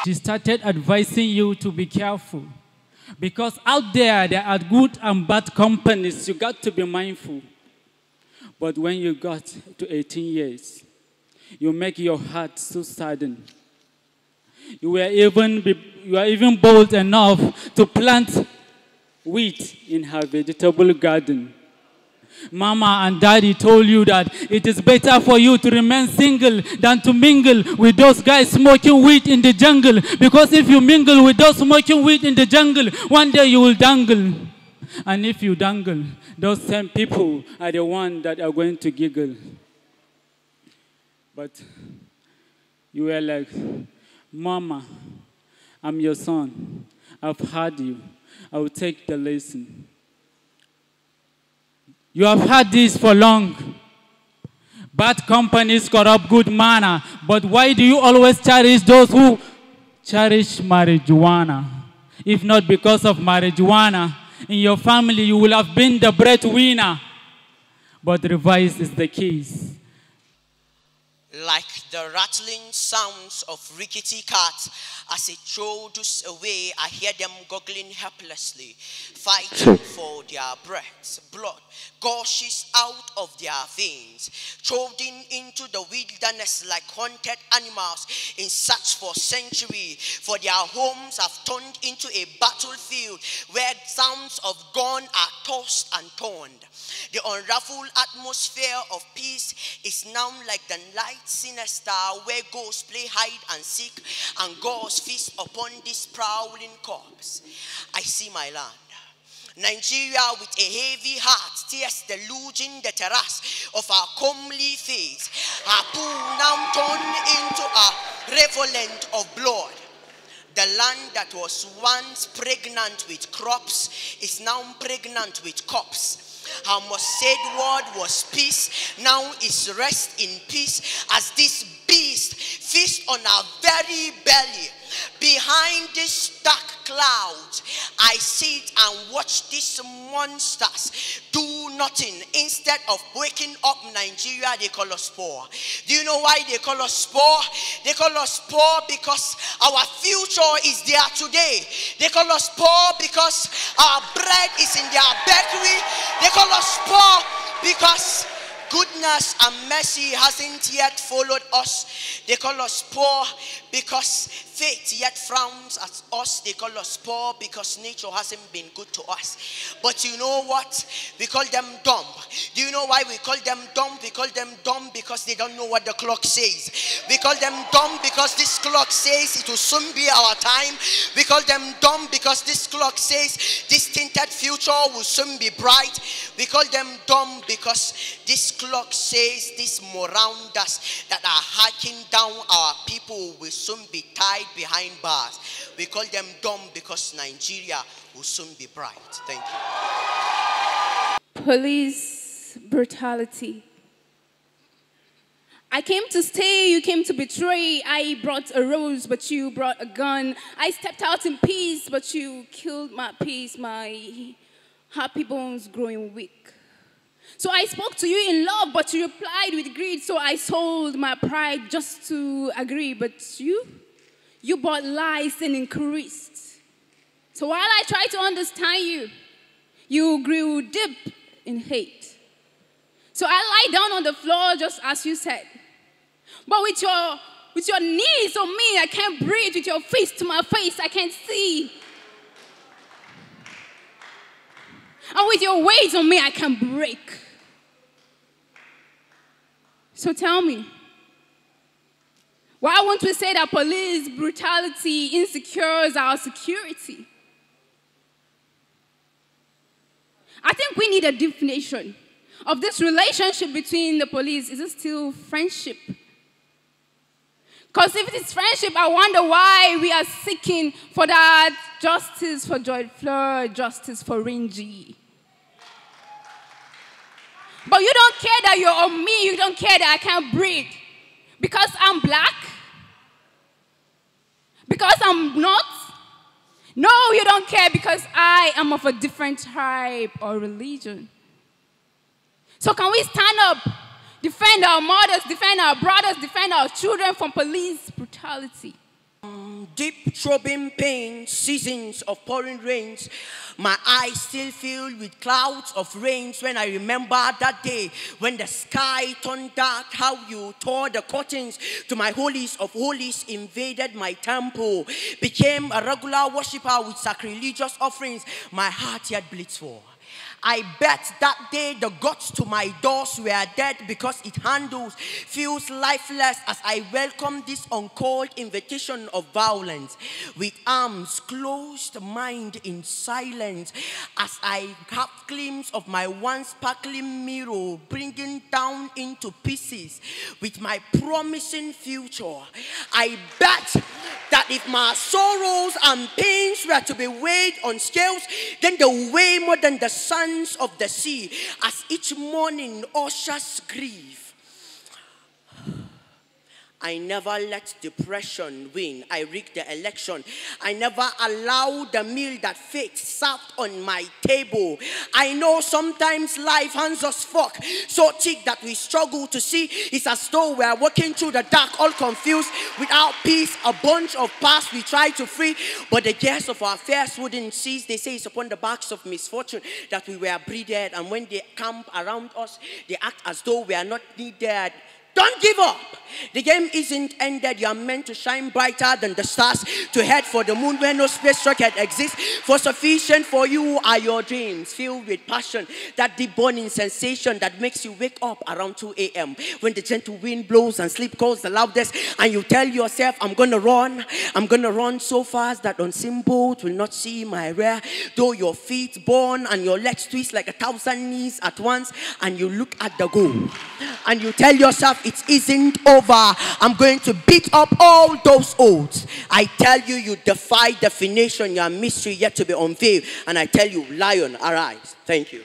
She started advising you to be careful. Because out there are good and bad companies. You got to be mindful. But when you got to 18 years, you make your heart so saddened. You are even bold enough to plant wheat in her vegetable garden. Mama and daddy told you that it is better for you to remain single than to mingle with those guys smoking weed in the jungle. Because if you mingle with those smoking weed in the jungle, one day you will dangle. And if you dangle, those same people are the ones that are going to giggle. But you were like, Mama, I'm your son. I've heard you. I will take the lesson. You have had this for long. Bad companies corrupt good manner. But why do you always cherish those who cherish marijuana? If not because of marijuana, in your family you will have been the breadwinner. But revise is the keys. Like the rattling sounds of rickety cats, as it throws away, I hear them goggling helplessly, fighting for their breaths. Blood gushes out of their veins, trotting into the wilderness like hunted animals in search for sanctuary, for their homes have turned into a battlefield where sounds of gun are tossed and turned. The unruffled atmosphere of peace is now like the night sinister where ghosts play hide and seek and ghosts feast upon this prowling corpse. I see my land. Nigeria with a heavy heart tears deluging the terrace of our comely face. Our pool now turned into a rivulet of blood. The land that was once pregnant with crops is now pregnant with corpses. Our most said word was peace, now is rest in peace, as this beast feast on our very belly. Behind this dark cloud, I sit and watch these monsters do nothing. Instead of waking up Nigeria, they call us poor. Do you know why they call us poor? They call us poor because our future is there today. They call us poor because our bread is in their bakery. They call us poor because goodness and mercy hasn't yet followed us. They call us poor because faith yet frowns at us. They call us poor because nature hasn't been good to us. But you know what? We call them dumb. Do you know why we call them dumb? We call them dumb because they don't know what the clock says. We call them dumb because this clock says it will soon be our time. We call them dumb because this clock says this tinted future will soon be bright. We call them dumb because this clock says these morandas that are hacking down our people will soon be tied behind bars. We call them dumb because Nigeria will soon be bright. Thank you. Police brutality. I came to stay, you came to betray. I brought a rose, but you brought a gun. I stepped out in peace, but you killed my peace, my happy bones growing weak. So I spoke to you in love, but you replied with greed. So I sold my pride just to agree. But you bought lies and increased. So while I tried to understand you, you grew deep in hate. So I lied down on the floor just as you said. But with your knees on me, I can't breathe. With your face to my face, I can't see. And with your weight on me, I can break. So tell me, why won't we say that police brutality insecures our security? I think we need a definition of this relationship between the police. Is it still friendship? Because if it is friendship, I wonder why we are seeking for that justice for George Floyd, justice for Ringy. But you don't care that you're on me. You don't care that I can't breathe. Because I'm black? Because I'm not? No, you don't care because I am of a different tribe or religion. So can we stand up, defend our mothers, defend our brothers, defend our children from police brutality? Deep throbbing pain, seasons of pouring rains. My eyes still filled with clouds of rains when I remember that day when the sky turned dark, how you tore the curtains to my holies of holies, invaded my temple, became a regular worshiper with sacrilegious offerings my heart yet bleeds for. I bet that day the gods to my doors were dead because it handles, feels lifeless as I welcome this uncalled invitation of violence. With arms closed, mind in silence, as I have glimpse of my once sparkling mirror bringing down into pieces with my promising future. I bet that if my sorrows and pains were to be weighed on scales, then they weigh more than the sun of the sea, as each morning ushers grief. I never let depression win. I rigged the election. I never allowed the meal that fate served on my table. I know sometimes life hands us fork so thick that we struggle to see. It's as though we are walking through the dark, all confused, without peace, a bunch of past we try to free, but the gears of our affairs wouldn't cease. They say it's upon the backs of misfortune that we were breeded, and when they camp around us, they act as though we are not needed. Don't give up. The game isn't ended. You are meant to shine brighter than the stars, to head for the moon where no space rocket exists. For sufficient for you are your dreams, filled with passion, that deep burning sensation that makes you wake up around 2 a.m. when the gentle wind blows and sleep calls the loudest, and you tell yourself, I'm gonna run so fast that unseen boat will not see my rear. Though your feet burn and your legs twist like 1,000 knees at once, and you look at the goal and you tell yourself, it isn't over. I'm going to beat up all those odds. I tell you, you defy definition. Your mystery yet to be unveiled. And I tell you, lion, arise. Thank you.